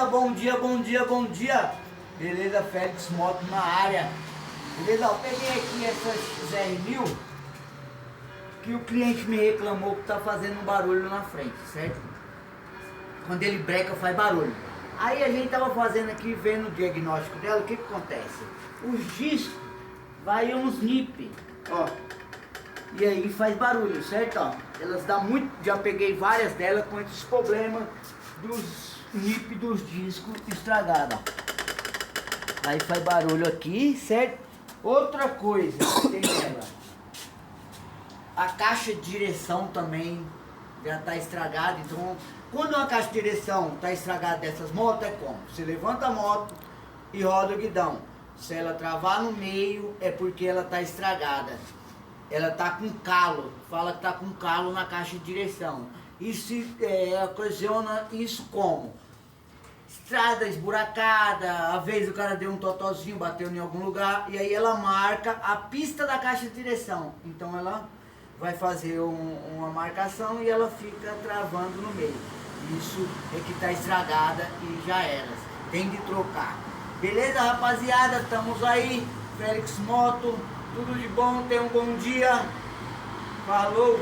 Beleza? Bom dia, bom dia, bom dia. Beleza, Félix Moto na área. Beleza? Eu peguei aqui essa XR1000 que o cliente me reclamou que tá fazendo um barulho na frente, certo? Quando ele breca faz barulho. Aí a gente tava fazendo aqui, vendo o diagnóstico dela, o que que acontece? Os discos vai uns nip, ó. E aí faz barulho, certo? Ó, elas dão muito, já peguei várias delas com esses problemas dos nip dos discos estragados, ó. Aí faz barulho aqui, certo? Outra coisa que tem nela, a caixa de direção também já está estragada. Então, quando uma caixa de direção está estragada dessas motos, é como? Você levanta a moto e roda o guidão. Se ela travar no meio, é porque ela está estragada. Ela está com calo, fala que está com calo na caixa de direção. Isso ocasiona isso como? Estrada esburacada, às vezes o cara deu um totozinho, bateu em algum lugar, e aí ela marca a pista da caixa de direção. Então ela vai fazer uma marcação e ela fica travando no meio. Isso é que está estragada e já era. Tem de trocar. Beleza, rapaziada? Estamos aí. Félix Moto, tudo de bom, tenha um bom dia. Falou!